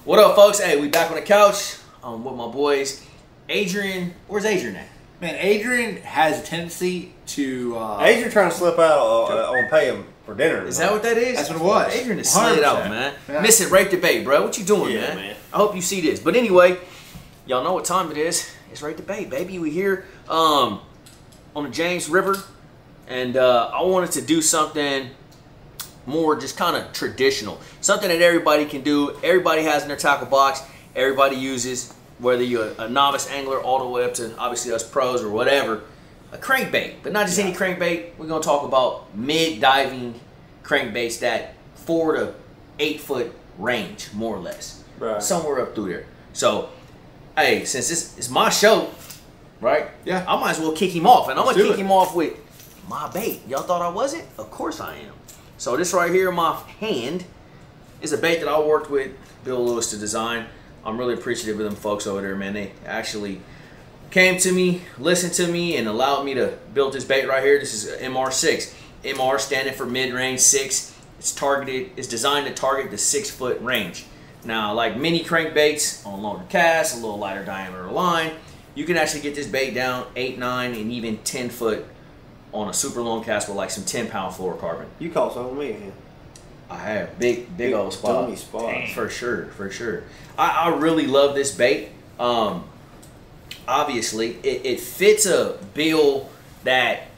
What up, folks? Hey, we back on the couch with my boys. Adrian, where's Adrian at? Man, Adrian has a tendency to... Adrian trying to slip out on pay him for dinner. Is that what that is? That's what it was. Adrian is slid out, man. Yeah. Missing Rape Debate, bro. What you doing, man? I hope you see this. But anyway, y'all know what time it is. It's Rape Debate, baby. We here on the James River. And I wanted to do something more just kind of traditional. Something that everybody can do. Everybody has in their tackle box. Everybody uses, whether you're a novice angler all the way up to obviously us pros or whatever. A crankbait, but not just any crankbait. We're going to talk about mid-diving crankbaits that 4 to 8 foot range, more or less. Right. Somewhere up through there. So, hey, since this is my show, right? Yeah. I might as well kick him off. And I'm going to kick him off with my bait. Y'all thought I wasn't? Of course I am. So this right here in my hand is a bait that I worked with Bill Lewis to design. I'm really appreciative of them folks over there, man. They actually came to me, listened to me, and allowed me to build this bait right here. This is MR6. MR standing for mid-range 6. It's designed to target the 6 foot range. Now, like many crankbaits on longer casts, a little lighter diameter line, you can actually get this bait down 8, 9, and even 10 foot on a super long cast with like some 10-pound fluorocarbon. You caught some of me again. I have big old spot. Dummy spot. For sure, for sure. I really love this bait. Obviously, it fits a bill that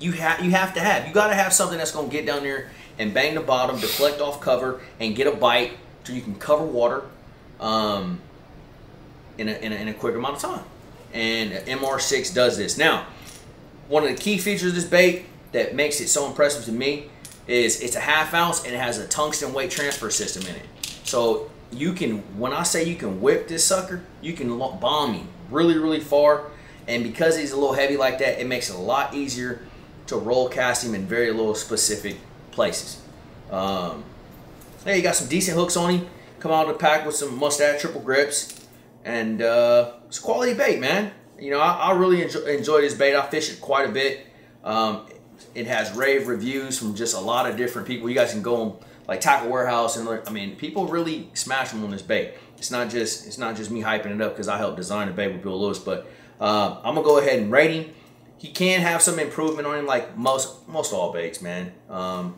you have to have. You got to have something that's going to get down there and bang the bottom, deflect off cover, and get a bite so you can cover water in a quick amount of time. And MR6 does this. Now, one of the key features of this bait that makes it so impressive to me is it's a 1/2 ounce and it has a tungsten weight transfer system in it. So you can, when I say you can whip this sucker, you can bomb him really, really far. And because he's a little heavy like that, it makes it a lot easier to roll cast him in very little specific places. Hey, you got some decent hooks on him. Come out of the pack with some mustache triple grips. And it's a quality bait, man. You know, I really enjoy this bait. I fish it quite a bit. It has rave reviews from just a lot of different people. You guys can go on like Tackle Warehouse and I mean, people really smash them on this bait. It's not just me hyping it up because I helped design the bait with Bill Lewis. But I'm gonna go ahead and rate him. He can have some improvement on him, like most all baits, man. I'm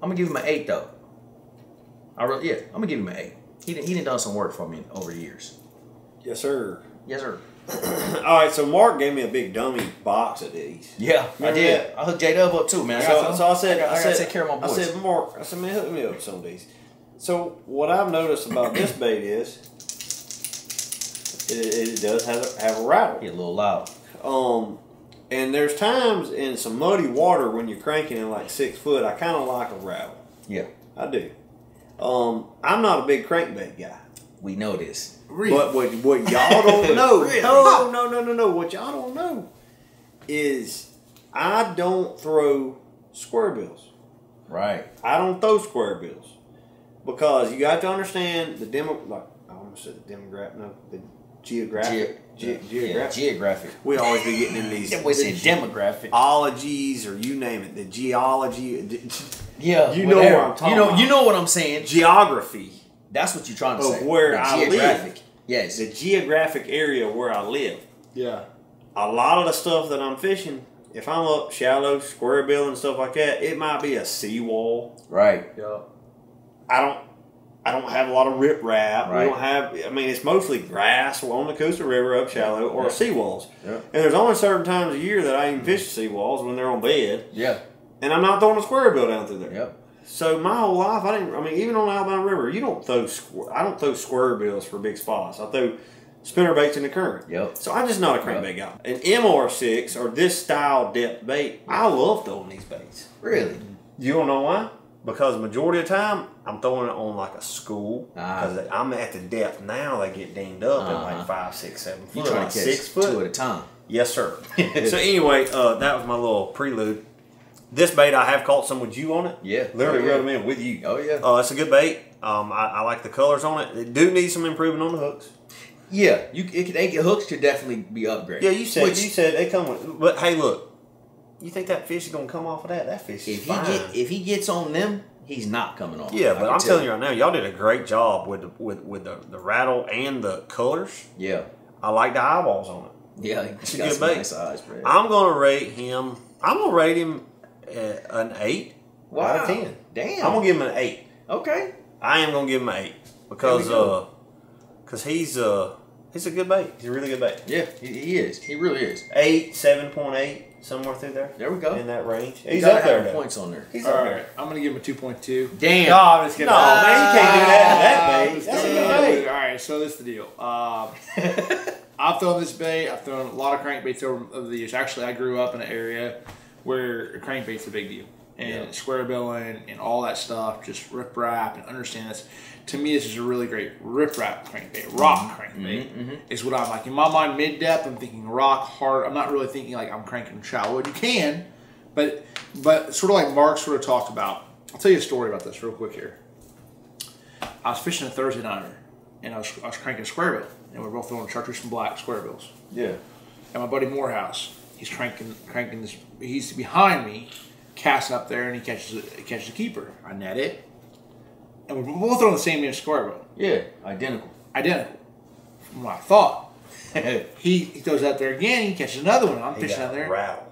gonna give him an 8 though. I'm gonna give him an 8. He done some work for me over the years. Yes, sir. Yes, sir. All right, so Mark gave me a big dummy box of these. Yeah, I did. I hooked J-Dub up too, man. So I said, I gotta take care of my boys. I said, Mark, man, hook me up with some of these. So what I've noticed about this bait is it does have a rattle. Get a little loud. And there's times in some muddy water when you're cranking in like 6 foot, I kind of like a rattle. Yeah, I do. I'm not a big crankbait guy. we know this. Really? But what y'all don't know, Really? no. What y'all don't know is I don't throw square bills. Right. I don't throw square bills because you got to understand the geographic. Yeah, geographic. We always be getting in these. We said demographic. Ologies or you name it, the geology. Yeah, you know what I'm talking about. You know what I'm saying. Geography. That's what you're trying to say. Of where The I geographic. live. Yes. The geographic area where I live. Yeah. A lot of the stuff that I'm fishing, if I'm up shallow, square bill and stuff like that, it might be a seawall. Right. Yeah. I don't have a lot of riprap. Right. We don't have. I mean, it's mostly grass along the coastal river up shallow or seawalls. Yeah. And there's only certain times a year that I even fish the seawalls when they're on bed. Yeah. And I'm not throwing a square bill down through there. Yep. So my whole life, even on the Alabama River, I don't throw square bills for big spots. I throw spinner baits in the current. Yep. So I'm just not a crankbait guy. An MR6 or this style depth bait, I love throwing these baits. Really? You don't know why? Because the majority of the time, I'm throwing it on like a school. Because I'm at the depth now, they get dinged up at like 5, 6, 7 foot. You're trying to catch 6 foot. 2 at a time. Yes, sir. So anyway, that was my little prelude. This bait, I have caught some with you on it. Yeah. Literally rode them in with you. Oh, yeah. It's a good bait. I like the colors on it. It do need some improvement on the hooks. Yeah. Hooks could definitely be upgraded. Yeah, you said they come with. But hey, look. You think that fish is gonna come off of that? That fish is fine. If he gets on them he's not coming off. Yeah, but I'm telling you right now, y'all did a great job with the rattle and the colors. Yeah. I like the eyeballs on it. Yeah, it's a good bait. Nice eyes, bro. I'm gonna rate him an 8 out of 10. Damn. I'm gonna give him an 8. Okay. I am gonna give him an 8 because he's a good bait. He's a really good bait. Yeah, he is. He really is. 8, 7.8, somewhere through there. There we go. In that range. He's up there. Points on there. He's all right. I'm gonna give him a 2.2. Damn. No, I'm just kidding. No, man, you can't do that. That's a good bait. All right, so this is the deal. I've thrown this bait. I've thrown a lot of crankbaits over the years. Actually, I grew up in an area where crankbait's a big deal. And square billing and all that stuff, just rip wrap and understand this. To me, this is a really great rip wrap crankbait, rock crankbait is what I'm like. In my mind, mid depth, I'm thinking rock, hard. I'm not really thinking like I'm cranking shallow. You can, but sort of like Mark sort of talked about. I'll tell you a story about this real quick here. I was fishing a Thursday nighter, and I was cranking a square bill, and we were both throwing chartreuse and black square bills. Yeah. And my buddy Morehouse, he's cranking this. He's behind me, casting up there, and he catches a keeper. I net it, and we're both throwing the same damn square bill. Yeah, identical. From what I thought. he throws out there again. He catches another one. I'm fishing out there. Rattle.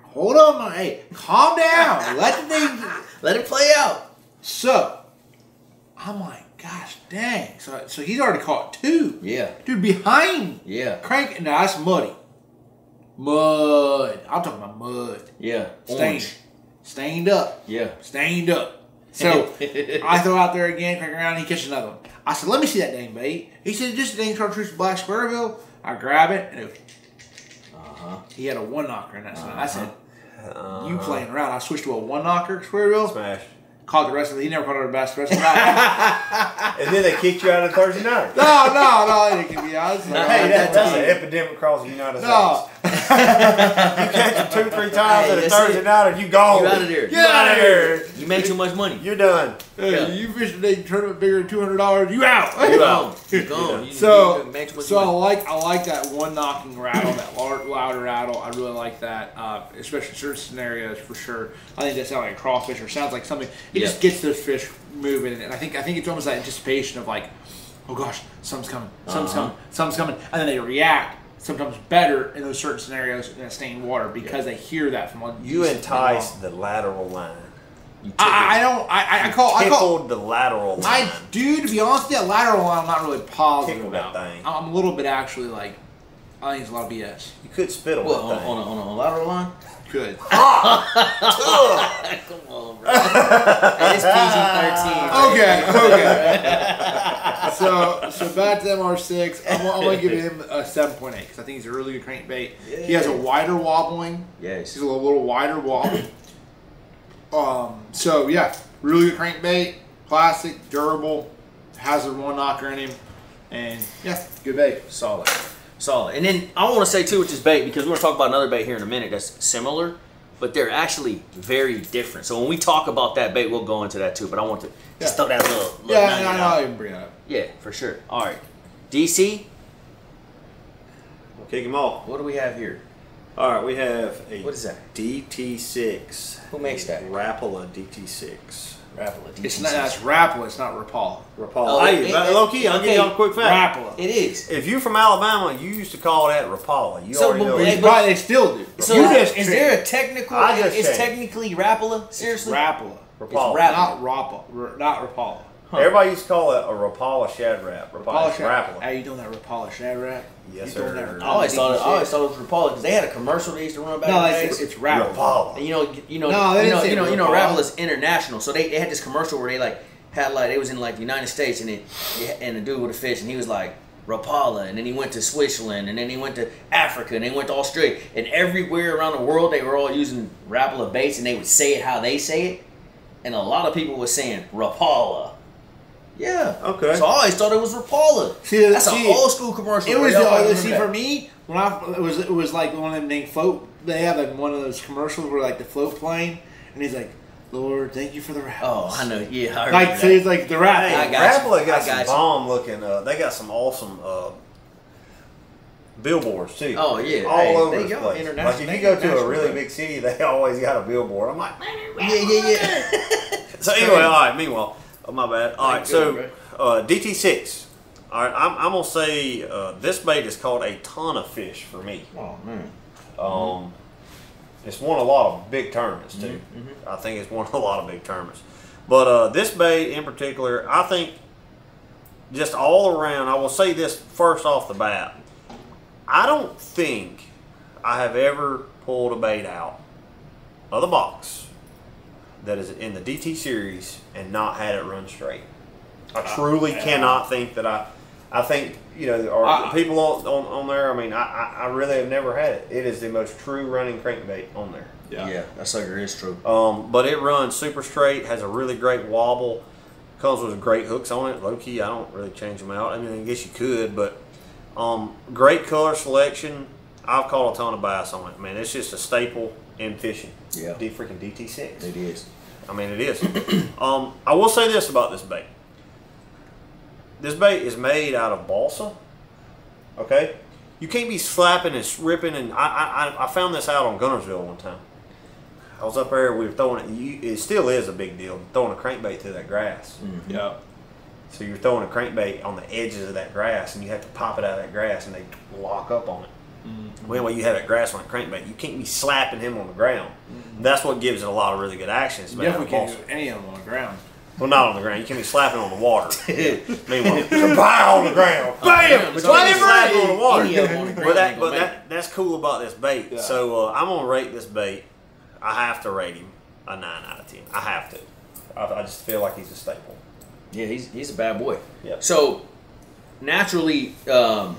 Hold on, hey, calm down. Let it play out. So I'm like, gosh dang. So he's already caught 2. Yeah. Dude, behind. Yeah. Crank. Now that's muddy. Mud. I'm talking about mud. Yeah. Stained up. Yeah. Stained up. So I throw out there again, crank around, he catches another one. I said, let me see that dang bait. He said, just a dang chartreuse black square bill. I grab it, and it was, he had a 1-knocker in that side. I said, you playing around. I switched to a 1-knocker square bill. Smash. Caught the rest of it. He never caught our bass the rest of the night. And then they kicked you out of Thursday night. No, it can be honest. Hey, that's an epidemic across the United States. You catch him 2-3 times at a Thursday night and you gone. You out of there. Get out of here. You made too much money. You're done. Hey, you fish a tournament bigger than $200, you out. You out. You're gone. So money. I like that one knocking rattle, that louder rattle. I really like that, especially in certain scenarios for sure. I think that sounds like a crawfish or sounds like something. It just gets those fish moving, and I think it's almost that anticipation of like, oh gosh, something's coming, something's coming, and then they react sometimes better in those certain scenarios in stained water because they hear that from one. You entice the lateral line. I call the lateral line. To be honest with you, that lateral line I'm not really positive Tickle about. that thing. I'm a little bit actually like, I think it's a lot of BS. You could spit on that thing. On a lateral line? Could. Come on, bro. It's PG-13. Okay. So back to MR6. I'm going to give him a 7.8 because I think he's a really good crankbait. Yeah. He has a wider wobbling. Yes. He's a little wider wobbling. So yeah, really good crankbait, plastic, durable, has a 1-knocker in him, and yeah, good bait. Solid. And then I want to say too with this bait, because we're going to talk about another bait here in a minute that's similar, but they're actually very different. So when we talk about that bait, we'll go into that too. But I want to just throw that little I know. I'll even bring it up. Yeah, for sure. All right, DC. We'll kick him off. What do we have here? All right, we have a what is that? DT6. Who makes that? Rapala DT6. Rapala DT6. It's not. That's Rapala. It's not Rapala. Rapala. Oh, hey, low key, I'll give you a quick fact. Rapala. It is. If you're from Alabama, you used to call that Rapala. You So, already know. Probably they still do. So is there a technical? It's technically Rapala. Seriously. Rapala. Rapala. Not Rapala. Not Rapala. Huh. Everybody used to call it a Rapala Shad Rap. Rapala Shad. Are you doing that Rapala Shad Rap? Yes, sir. I always thought it was Rapala because they had a commercial they used to run back in the days. It's Rapala. And you know, Rapala's international. So they had this commercial where they had they was in the United States and the dude with a fish and he was like Rapala, and then he went to Switzerland, and then he went to Africa, and then he went to Australia, and everywhere around the world they were all using Rapala baits, and they would say it how they say it, and a lot of people were saying Rapala. Yeah. Okay. So I always thought it was Rapala. That's an old school commercial. It was for me when it was like one of them named float. They have one of those commercials where the float plane, and he's like, Lord, thank you for the Rapalas. Oh, I know. Yeah, I remember so he's like the Rapala. Hey, Rapala got some bomb looking. They got some awesome billboards too. Oh yeah, all over they the go place. international. Like if you go to a really big city, they always got a billboard. I'm like, yeah. so anyway, all right. Meanwhile, oh my bad. All right, so DT6. All right, I'm gonna say this bait has caught a ton of fish for me. Oh man. It's won a lot of big tournaments too. I think it's won a lot of big tournaments. But this bait in particular, I think just all around, I will say this first off the bat. I don't think I have ever pulled a bait out of the box that is in the DT series and not had it run straight. I truly cannot think that I think, you know, or people on there, I mean, I really have never had it. It is the most true running crankbait on there. Yeah, that sucker is true. But it runs super straight, has a really great wobble, comes with great hooks on it. Low key, I don't really change them out. I mean, I guess you could, but great color selection. I've caught a ton of bass on it. Man, it's just a staple in fishing. Yeah. Freaking DT6. It is. I mean, it is. I will say this about this bait. This bait is made out of balsa. Okay? You can't be slapping and ripping. And I found this out on Gunnersville one time. I was up there, we were throwing it. It still is a big deal, throwing a crankbait through that grass. Yeah. So you're throwing a crankbait on the edges of that grass, and you have to pop it out of that grass, and they lock up on it. Well, anyway, you have that grass on a crankbait. You can't be slapping him on the ground. That's what gives it a lot of really good action. You definitely can't do any of them on the ground. Well, not on the ground. You can't be slapping on the water. Meanwhile, pow on the ground. Bam! But why they slapping on the water? But that's cool about this bait. Yeah. So I'm gonna rate this bait. I have to rate him a 9 out of 10. I have to. I just feel like he's a staple. Yeah, he's a bad boy. Yeah. So naturally, a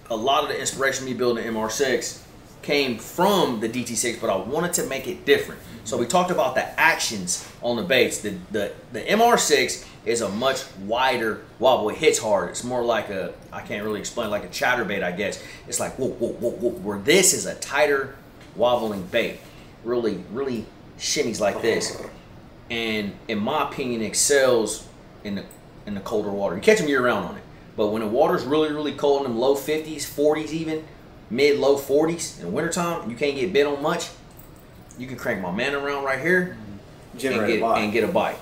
lot of the inspiration me building the MR6 came from the DT6, but I wanted to make it different. So we talked about the actions on the baits. The MR6 is a much wider wobble. It hits hard. It's more like a, I can't really explain, like a chatterbait, I guess. It's like whoa, whoa, whoa, whoa. Where this is a tighter wobbling bait. Really, really shimmies like this. And in my opinion, excels in the colder water. You catch them year round on it. But when the water's really, really cold, in them low 50s, 40s even, mid-low 40s in the wintertime, and you can't get bit on much, you can crank my man around right here and get a bite.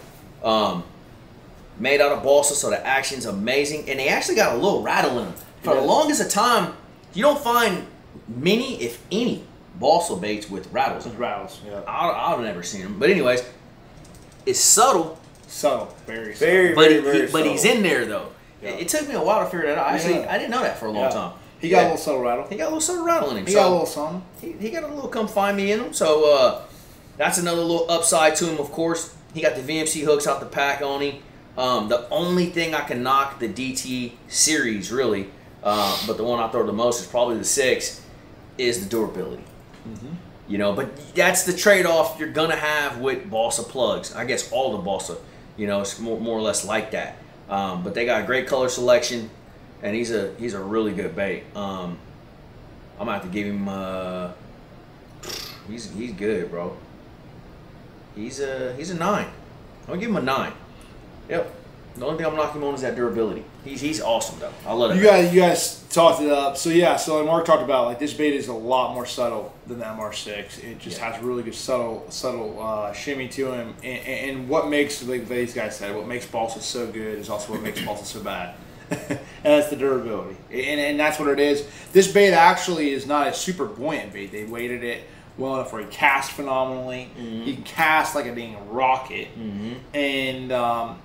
Made out of balsa, so the action's amazing. And they actually got a little rattle in them. For the longest of time, you don't find many, if any, balsa baits with rattles. Rattles, yeah. I've never seen them. But anyways, it's subtle. Subtle. Very subtle. But he's in there, though. Yeah. It took me a while to figure that out. Actually, I didn't know that for a long time. He got a little subtle rattle. He got a little subtle rattle in him. He got a little something. He got a little come find me in him. So that's another little upside to him, of course. He got the VMC hooks out the pack on him. The only thing I can knock the DT series, really, but the one I throw the most is probably the 6, is the durability. You know, but that's the trade-off you're going to have with balsa plugs. I guess all the balsa, you know, it's more or less like that. But they got great color selection, and he's a really good bait. I'm gonna have to give him. He's good, bro. He's a 9. I'll give him a 9. Yep. The only thing I'm knocking him on is that durability. He's awesome though. I love it. You guys talked it up. So yeah, so like Mark talked about, like this bait is a lot more subtle than the MR6. It just has really good subtle shimmy to him. And what makes, like these guys said, what makes balsa so good is also what makes balsa so bad. And that's the durability. And that's what it is. This bait actually is not a super buoyant bait. They weighted it well enough where he cast phenomenally. He cast like a dang rocket. And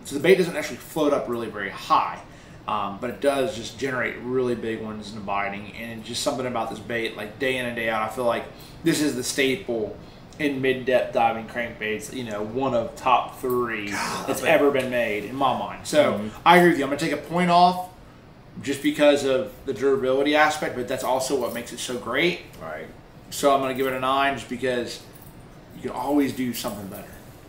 so the bait doesn't actually float up really very high. But it does just generate really big ones in the biting. And just something about this bait, like day in and day out, I feel like this is the staple in mid-depth diving crankbaits, you know, one of top 3 that's ever been made in my mind. So I agree with you. I'm going to take a point off just because of the durability aspect, but that's also what makes it so great. Right. So I'm going to give it a 9 just because you can always do something better.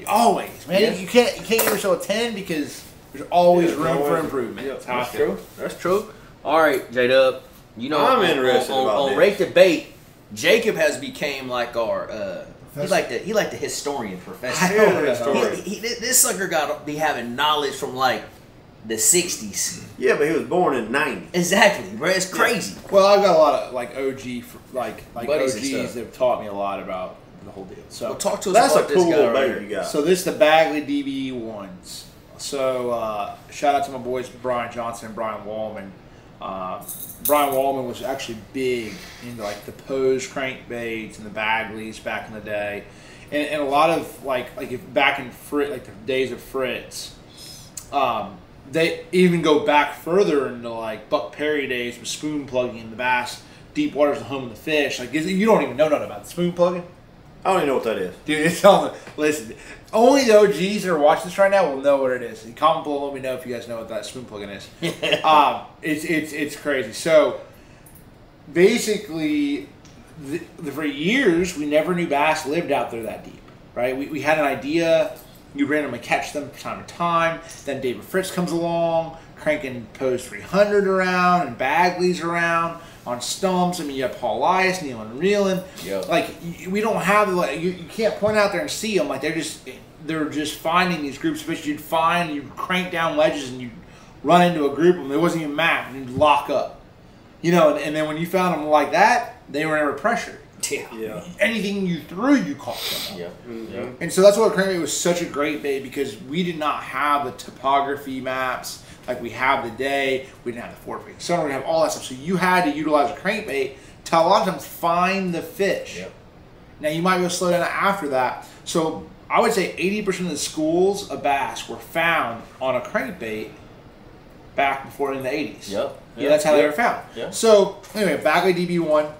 Always, man. Yeah. You can't give yourself a 10 because there's always room for improvement. Yeah, that's true. That's true. All right, J-Dub. You know, I'm interested on Rate the Bait. Jacob has became like our he like the historian professor. Historian. This sucker got to be having knowledge from like the 60s. Yeah, but he was born in '90. Exactly, bro. It's crazy. Well, I've got a lot of like OG, like Buddies and OGs stuff. that have taught me a lot about the whole deal. So Well, talk to us That's a about this cool guy little right bait here. you got. So this is the Bagley DBE ones. So shout out to my boys Brian Johnson and Brian Wallman. Brian Wallman was actually big into like the Pose crankbaits and the Bagleys back in the day, and a lot of like if back in like the days of Fritz, they even go back further into like Buck Perry days with spoon plugging in the bass. Deep water's the home of the fish. Like you don't even know nothing about the spoon plugging. I don't even know what that is. Dude, it's on the listen. Only the OGs that are watching this right now will know what it is. And comment below, let me know if you guys know what that spoon plugging is. It's crazy. So basically, for years we never knew bass lived out there that deep, right? We had an idea. You randomly catch them from time to time. Then David Fritz comes along, cranking Pose 300 around and Bagleys around. On stumps, I mean, you have Paul Elias, Neil and Reeling. Yep. Like we don't have like you can't point out there and see them. Like they're just finding these groups of fish. You'd crank down ledges and you'd run into a group of them. It wasn't even mapped, and you'd lock up. You know, and then when you found them like that, they were never pressured. Yeah. Anything you threw, you caught them. Yeah. Mm-hmm. Yeah. And so that's why crankbait was such a great bait, because we did not have the topography maps like we have today. We didn't have the forward facing sonar. We didn't have all that stuff. So you had to utilize a crankbait to a lot of times find the fish. Yep. Now you might be able to slow down after that. So I would say 80% of the schools of bass were found on a crankbait back before in the 80s. Yep. Yeah, that's how they were found. Yeah. So anyway, Bagley DB1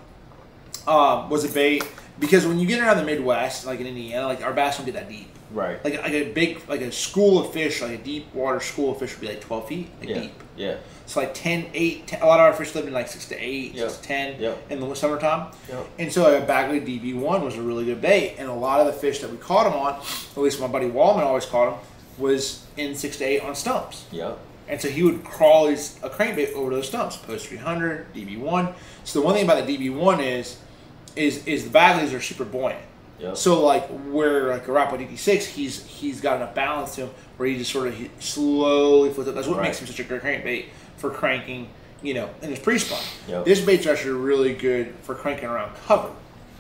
was a bait, because when you get around the Midwest, like in Indiana, like our bass don't get that deep. Right. Like a big, like a school of fish, like a deep water school of fish would be like 12 feet, like deep. Yeah. So like 10, 8, 10, a lot of our fish live in like 6 to 8, Yep. 6 to 10 Yep. in the summertime. Yep. And so a Bagley DB1 was a really good bait. And a lot of the fish that we caught them on, at least my buddy Wallman always caught them, was in 6 to 8 on stumps. Yep. And so he would crawl a crankbait over those stumps, Post 300, DB1. So the one thing about the DB1 is the Bagleys are super buoyant. Yep. So like where like a Rapid DD6, he's got enough balance to him where he just sort of slowly floats up. That's what makes him such a great crankbait for cranking, you know, in his pre-spawn. Yep. This bait's actually really good for cranking around cover.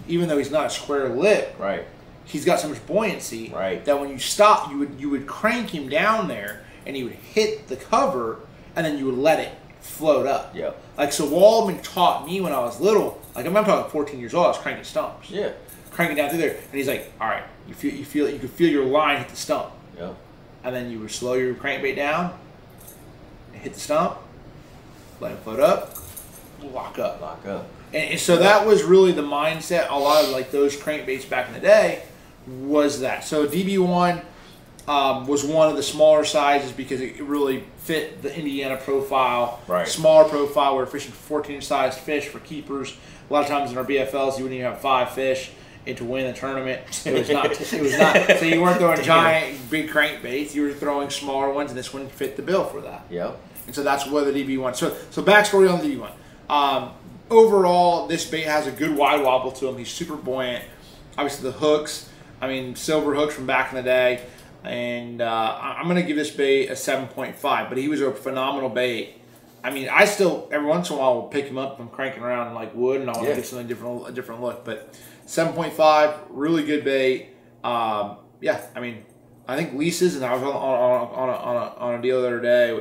Even though he's not a square lip, Right. he's got so much buoyancy Right. that when you stop, you would crank him down there and he would hit the cover and then you would let it float up. Yep. Like, so Wallman taught me when I was little, like I'm talking 14 years old, I was cranking stumps. Yeah. Cranking down through there, and he's like, "All right, you could feel your line hit the stump, Yep. and then you would slow your crankbait down, hit the stump, let it float up, lock up, Lock up. and so that was really the mindset. A lot of like those crankbaits back in the day was that. So DB1 was one of the smaller sizes because it really fit the Indiana profile, Right. Smaller profile. We're fishing 14-inch sized fish for keepers. A lot of times in our BFLs, you wouldn't even have 5 fish. And to win the tournament, it was not. So you weren't throwing giant, big crankbaits. You were throwing smaller ones, and this one fit the bill for that. Yep. And so that's where the DB1. So backstory on the DB1. Overall, this bait has a good wide wobble to him. He's super buoyant. Obviously, the hooks. I mean, silver hooks from back in the day. And I'm going to give this bait a 7.5. But he was a phenomenal bait. I mean, I still every once in a while will pick him up from cranking around like wood, and I want to get something different, a different look. But 7.5, really good bait. Yeah, I mean, I think Lisa's, and I was on a deal the other day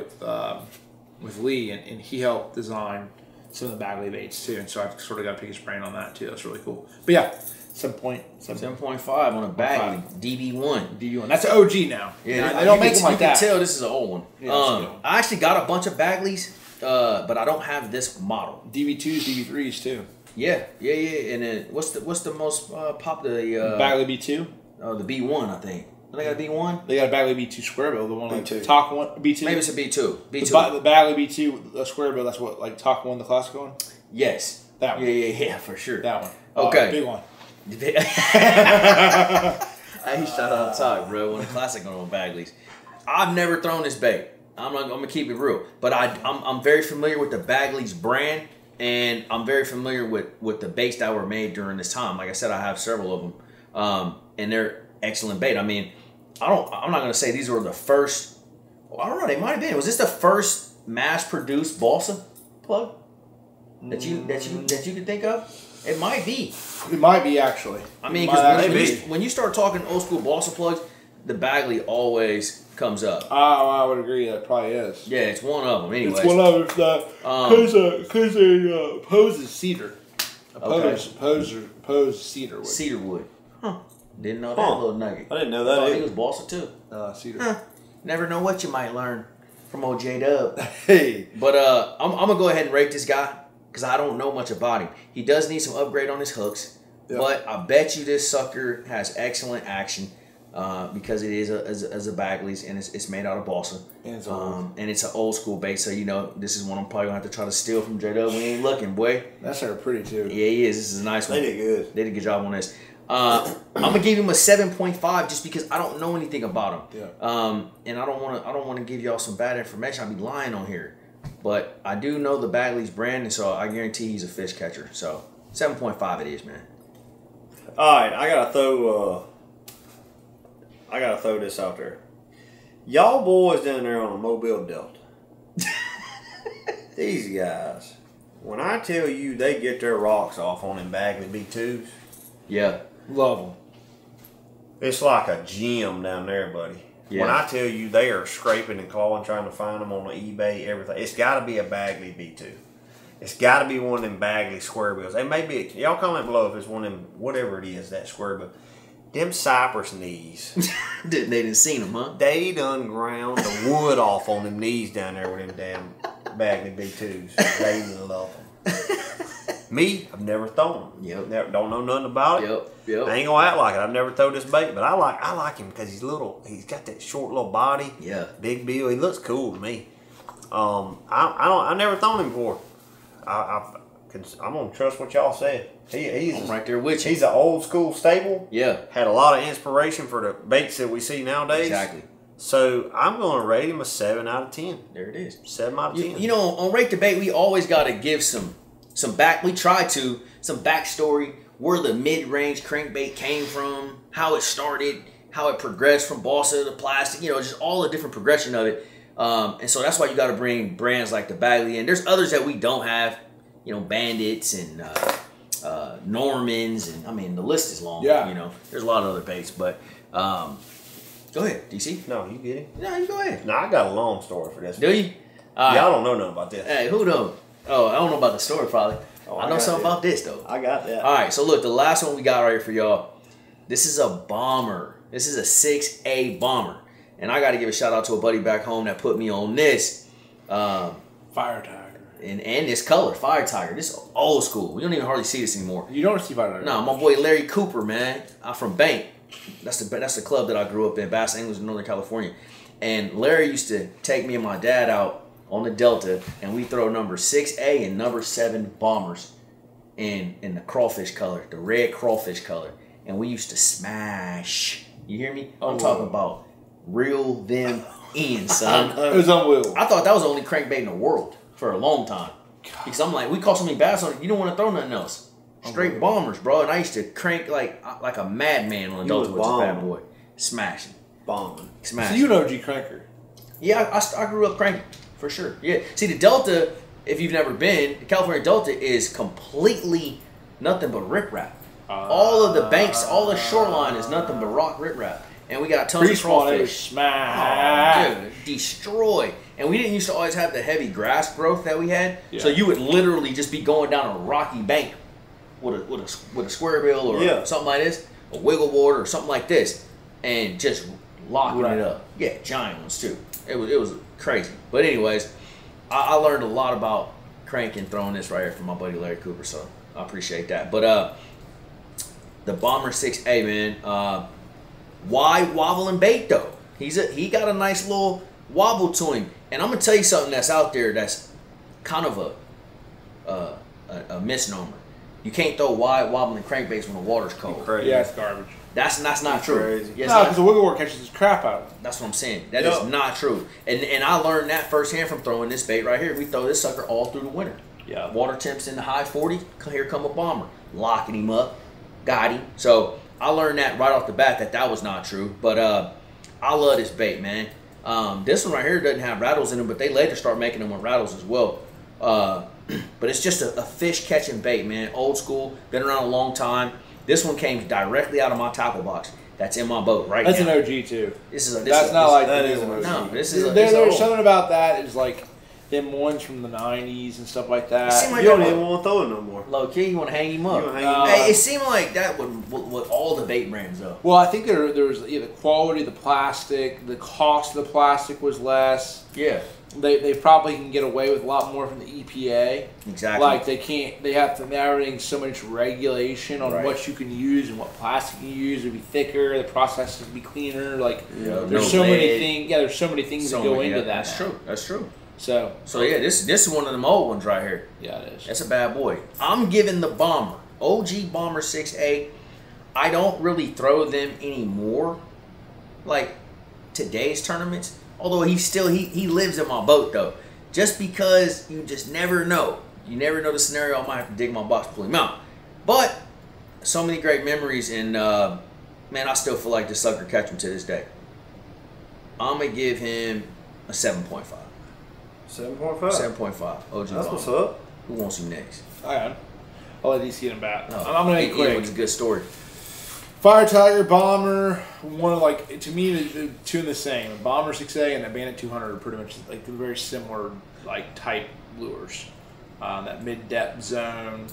with Lee, and he helped design some of the Bagley baits too. And so I've sort of got to pick his brain on that too. That's really cool. But yeah, 7.5 on a Bagley DB1. DB1. That's an OG now. Yeah, they don't make them like that. You can tell this is an old one. Yeah, I actually got a bunch of Bagleys, but I don't have this model. DB2s, DB3s too. Yeah. And then what's the most popular? Bagley B2. The B1, I think. They got a B1. They got a Bagley B2 square bill. The one like B2. Talk one B2. Maybe it's a B2. The Bagley B2 square bill. That's what like Talk one, the classic one. Yes. That one. Yeah, for sure. That one. Okay. Big one. I shot on top, bro. One of the classic on Bagleys. I've never thrown this bait. I'm gonna keep it real, but I'm very familiar with the Bagleys brand, and I'm very familiar with the baits that were made during this time. Like I said, I have several of them, and they're excellent bait. I mean, I'm not gonna say these were the first I don't know. They might have been. Was this the first mass-produced balsa plug that you could think of? It might be. It might be actually. I mean, because when you start talking old school balsa plugs, the Bagley always comes up. I would agree. That probably is. Yeah, it's one of them. Anyways, it's one of them. Because they pose is cedar. Pose cedar wood. Cedar wood. Huh. Didn't know that little nugget. I didn't know I that. thought he was balsa too. Cedar. Huh. Never know what you might learn from old J-Dub. Hey. But I'm going to go ahead and rate this guy because I don't know much about him. He does need some upgrade on his hooks, but I bet you this sucker has excellent action because it is a Bagley's and it's made out of balsa. And it's old. And it's an old school bait, so you know this is one I'm probably going to have to try to steal from J-Dub when he ain't looking, boy. That's pretty too. Yeah, he is. This is a nice one. They did good. They did a good job on this. I'm gonna give him a 7.5 just because I don't know anything about him. Yeah. And I don't want to give y'all some bad information. I'd be lying on here, but I do know the Bagley's brand, and so I guarantee he's a fish catcher. So 7.5 it is, man. All right, I gotta throw this out there. Y'all boys down there on the Mobile Delta, these guys, when I tell you they get their rocks off on them Bagley B2s, Yeah. Love them. it's like a gym down there, buddy. Yeah. When I tell you they are scraping and clawing trying to find them on the eBay, everything, it's got to be a Bagley B2. It's got to be one of them Bagley square bills. It may be, y'all comment below if it's one of them, whatever it is, that square bill. Them cypress knees. They didn't see him, huh? They done ground the wood off on them knees down there with them damn Bagley B2s. They love them. Me, I've never thrown them. Yep. Don't know nothing about it. Yep. I ain't gonna act like it. I've never thrown this bait, but I like him because he's little. He's got that short little body. Yeah. Big bill. He looks cool to me. I never thrown him before. I'm gonna trust what y'all said. He's I'm right there with you. He's an old school staple. Yeah. Had a lot of inspiration for the baits that we see nowadays. Exactly. So I'm gonna rate him a 7 out of 10. There it is. 7 out of 10. You know, on Rate the Bait, we always got to give some back. We try to some backstory where the mid-range crankbait came from, how it started, how it progressed from balsa to plastic. You know, just all the different progression of it. And so that's why you got to bring brands like the Bagley in. There's others that we don't have. You know, Bandits and Normans, and I mean the list is long. Yeah. You know, there's a lot of other baits, but go ahead, DC. No, you get it. No, you go ahead. No, I got a long story for this. Do you? Y'all don't know nothing about this. Hey, who don't? Oh, I don't know about the story, probably. Oh, I know something about this, though. I got that. All right, so look, the last one we got right here for y'all. This is a bomber. This is a 6A bomber. And I got to give a shout out to a buddy back home that put me on this. Fire Tiger. And this color, Fire Tiger. This is old school. We don't even hardly see this anymore. You don't see Fire Tiger. No, my boy Larry Cooper, man. I'm from Bank. That's the club that I grew up in, Bass Anglers in Northern California. And Larry used to take me and my dad out on the Delta, and we throw number 6A and number 7 bombers in the crawfish color, the red crawfish color. And we used to smash. You hear me? I'm talking about reel them in, son. It was unbelievable. I thought that was the only crankbait in the world for a long time. Because I'm like, we caught so many bass on it, you don't want to throw nothing else. Straight bombers, bro. And I used to crank like a madman on the Delta with this bad boy. Smashing. Bombing. Smashing. So you know G Cranker. Yeah, I grew up cranking, for sure. Yeah. See, the Delta, if you've never been, the California Delta is completely nothing but riprap. All of the banks, all the shoreline is nothing but rock riprap. And we got tons of crawfish. Smash. Oh, dude, destroy. And we didn't used to always have the heavy grass growth that we had. Yeah. So you would literally just be going down a rocky bank with a square bill or something like this, a wiggle board or something like this, and just locking it up. Yeah, giant ones too. It was crazy. But anyways, I learned a lot about cranking throwing this right here from my buddy Larry Cooper, so I appreciate that. But the Bomber 6A, man, wide wobbling bait though. He got a nice little wobble to him. And I'm gonna tell you something that's out there that's kind of a misnomer. You can't throw wide wobbling crankbaits when the water's cold. Yeah, it's garbage. That's not true. Crazy. Yeah, No, because the wiggle board catches the crap out of it. that's what I'm saying. That is not true. And I learned that firsthand from throwing this bait right here. We throw this sucker all through the winter. Yeah. Water temps in the high 40s. Here come a bomber. Locking him up. Got him. So I learned that right off the bat that was not true. But I love this bait, man. This one right here doesn't have rattles in them, but they later start making them with rattles as well. But it's just a fish catching bait, man. Old school, been around a long time. This one came directly out of my tackle box. That's in my boat right That's now. an OG too. This is That's not like that the is new an one. OG. No, this is There's something about that. It's like them ones from the '90s and stuff like that. It seemed like You don't that even want to throw it no more. low key. You want to hang him up? You wanna hang him Hey, it seemed like that with all the bait brands though. Well, I think there was the quality of the plastic, the cost of the plastic was less. Yeah, They probably can get away with a lot more from the EPA. exactly. Like they have to now everything's so much regulation on Right. what you can use and what plastic you use to be thicker. The process to be cleaner. Like Yeah, there's no so many lead. things. Yeah, there's so many things that go into that. That's true. That's true. So So yeah, this is one of them old ones right here. yeah, it is. That's a bad boy. I'm giving the Bomber, OG Bomber 6A. I don't really throw them anymore, like today's tournaments. Although he lives in my boat though, just because you just never know. You never know the scenario. I might have to dig my box to pull him out. But so many great memories, and man, I still feel like this sucker catch him to this day. I'm gonna give him a 7.5. 7.5. 7.5. OG That's Bomber. what's up. Who wants him next? I am. I'll let these get them back. No, I'm gonna make it quick. It's a good story. Fire Tiger, Bomber, one of like to me the two in the same. A Bomber 6A and a Bandit 200 are pretty much like the very similar like type lures. That mid depth zone.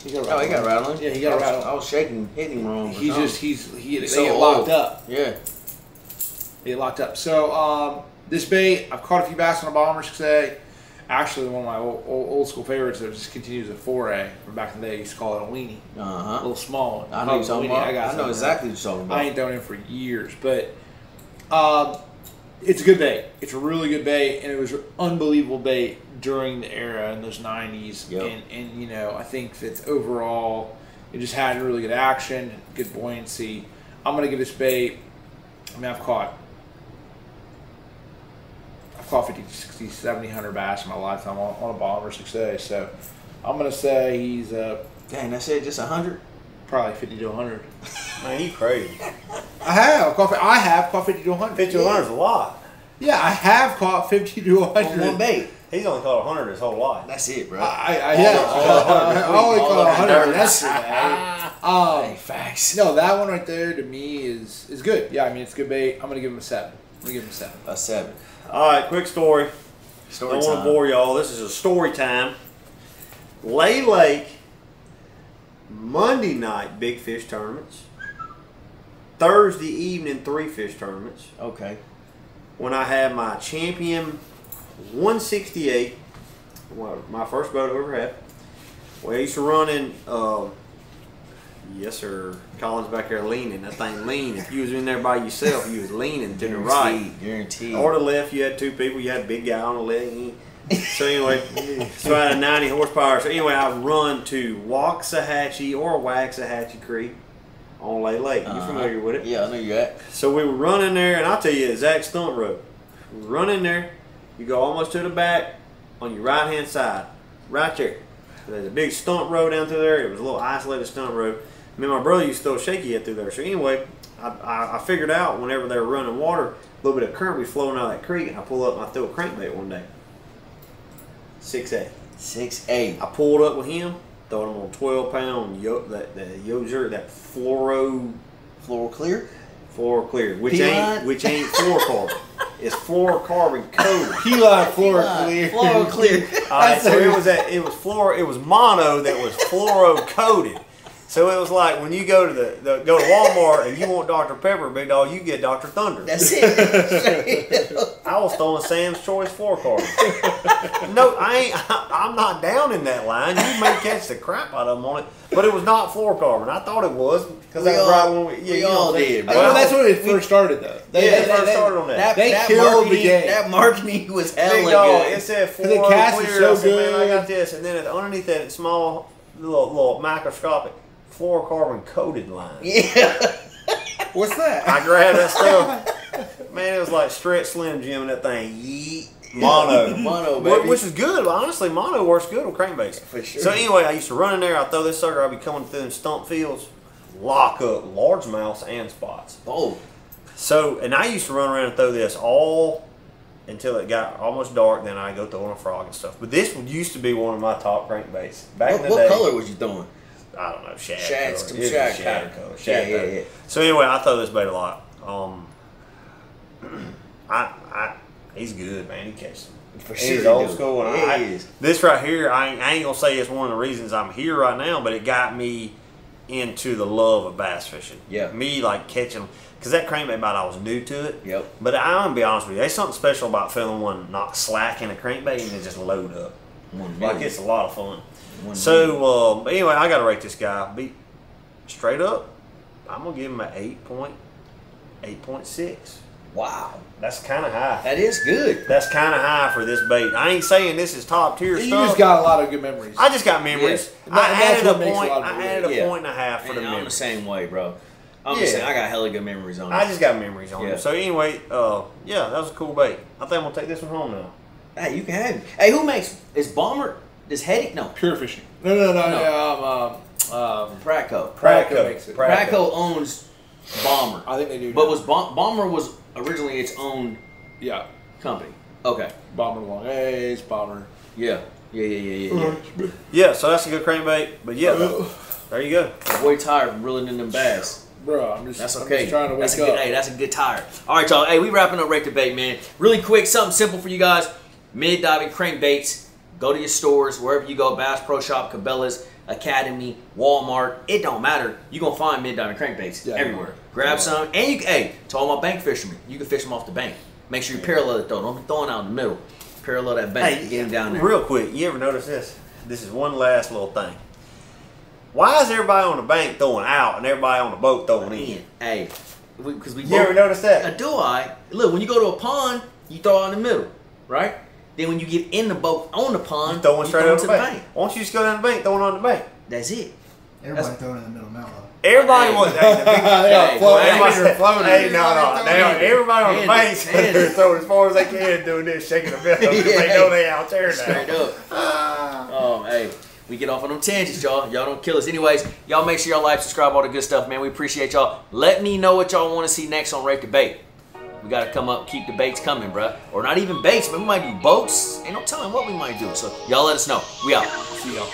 He got Oh, he got rattling. Yeah, he got a rattle. I was shaking, hitting him wrong. He's just they so get locked old. up. Yeah. They get locked up. So this bait, I've caught a few bass on a Bomber 6A. Actually, one of my old school favorites that just continues a 4A from back in the day. I used to call it a weenie. Uh A huh. little small one. I know you're talking about. got I know some. exactly what you're talking about. I ain't thrown in for years, but it's a good bait. It's a really good bait, and it was an unbelievable bait during the era in those 90s. Yep. And you know, I think that overall, it just had really good action, good buoyancy. I'm going to give this bait, I mean, I've caught 50, 60, 70, 100 bass in my lifetime on a Bomber 6A. So I'm going to say he's Dang, that's it. Just 100. probably 50 to 100. Man, you crazy. I have caught 50 to 100. 50 to 100 is a lot. Yeah, I have caught 50 to 100. On one bait. He's only caught 100 his whole life. That's it, bro. I All only caught of 100. the That's Hey, facts. no, that one right there to me is good. Yeah, I mean it's a good bait. I'm gonna give him a 7. I'm gonna give him a 7. A 7. All right, quick story. Story Don't want time. to bore y'all. This is a story time. Lay Lake, Monday night, big fish tournaments. Thursday evening, 3 fish tournaments. Okay. When I had my Champion 168, my first boat I ever had. Well, I used to run in, yes sir, Colin's back there leaning. That thing lean. If you was in there by yourself, you was leaning to the right. Guaranteed. Or the left, you had 2 people. You had a big guy on the left. So anyway, so I had a 90 horsepower. So anyway, I run to Waxahachie or Waxahachie Creek on Lay Lake. You familiar with it? Yeah, I know you at. So we were running there, and I'll tell you, exact stunt road. We run in there, you go almost to the back on your right-hand side, right there. There's a big stunt road down through there. It was a little isolated stunt road. Me and my brother used to throw a shaky head through there. So anyway, I figured out whenever they were running water, a little bit of current would be flowing out of that creek, and I pull up and I throw a crankbait one day. 6A. 6A. I pulled up with him, throwed him on 12-pound that Floor clear. fluoro clear, which P-line? ain't fluorocarbon. It's fluorocarbon coated. P-line floor clear. Floor clear. All right, so it was mono that was fluoro coated. So it was like when you go to go to Walmart and you want Dr. Pepper, big dog, you get Dr. Thunder. That's it. I was throwing Sam's Choice fluorocarbon. No, I'm not down in that line. You may catch the crap out of them on it, but it was not fluorocarbon. I thought it was because that was right when we all did, bro. Well, that's when it first started, though. They first started on that. They killed the game. That marketing was hella Big dog, good. it said The fluoro cast is clear. so I said, man, I good. got this, and then underneath that small little microscopic fluorocarbon coated line. Yeah. What's that? I grabbed that stuff. Man, it was like Stretch Slim Jim and that thing. Yeet. Mono. Mono, baby. Which is good. Honestly, mono works good with crankbaits. For sure. So anyway, I used to run in there. I'd throw this sucker. I'd be coming through them stump fields. Lock up largemouths and spots. Oh. So, and I used to run around and throw this all until it got almost dark. Then I go throwing a frog and stuff. But this used to be one of my top crankbaits back in the day. What color was you throwing? I don't know, shad color. Shad color. So anyway, I throw this bait a lot. He's good, man. He catches them. For sure, he's old school. And he is. This right here, I ain't gonna say it's one of the reasons I'm here right now, but it got me into the love of bass fishing. Yeah. Me like catching, because that crankbait bite, I was new to it. Yep. But I'm gonna be honest with you, there's something special about feeling one not slack in a crankbait and it just load up. Like it's a lot of fun. So anyway, I gotta rate this guy. Be straight up, I'm gonna give him an 8.6. Wow. That's kind of high. That is good. That's kind of high for this bait. I ain't saying this is top tier stuff. You just got a lot of good memories. I just got memories. Yeah. I added a makes point. a lot of I added a yeah. point and a half for the I'm memories. the same way, bro. I'm the same. I got hella good memories on it. I just got memories on Yeah. it. So anyway, yeah, that was a cool bait. I think I'm gonna take this one home now. Hey, you can have it. Hey, who makes is Bomber? Does Hetty? No, Pure fishing. No. Pratco. Pratco makes it. Pratco owns Bomber. I think they do. But now. was Bomber was originally its own Yeah. company? Okay. Bomber long A's, bomber. Yeah. Yeah. Yeah, so that's a good crankbait. But yeah, there you go. Boy, tired from reeling in them bass. Bro, I'm just That's I'm okay. just trying to wake that's a up. good, hey, that's a good tire. All right, y'all. Hey, we wrapping up Rate the Bait, man. Really quick, something simple for you guys. Mid-diving crankbaits. Go to your stores, wherever you go, Bass Pro Shop, Cabela's, Academy, Walmart. It don't matter. You're going to find mid-diving crankbaits everywhere. Grab some. And you can, hey, to all my bank fishermen, you can fish them off the bank. Make sure you parallel it, though. Don't be throwing out in the middle. Parallel that bank. Hey, get them down there. Real quick, you ever notice this? This is one last little thing. Why is everybody on the bank throwing out and everybody on the boat throwing in? Hey, because we You ever notice that? Do I? Look, when you go to a pond, you throw out in the middle, right? Then when you get in the boat on the pond, You throwing straight throw on to the bank. Why don't you just go down the bank, throwing on the bank? That's it. Everybody throwing in the middle now, though. Everybody Hey. wants. Hey, the big, Hey, everybody, floating. hey, no. Everybody on the bank Hands. they're throwing as far as they can, doing this, shaking the bell because they know they out there now. Straight up. Hey, we get off on them tangents, y'all. Y'all don't kill us. Anyways, y'all make sure y'all like, subscribe, all the good stuff, man. We appreciate y'all. Let me know what y'all want to see next on Rate the Bait. We got to come up, keep the baits coming, bruh. Or not even baits, but we might do boats. Ain't no telling what we might do. So y'all let us know. We out. See y'all.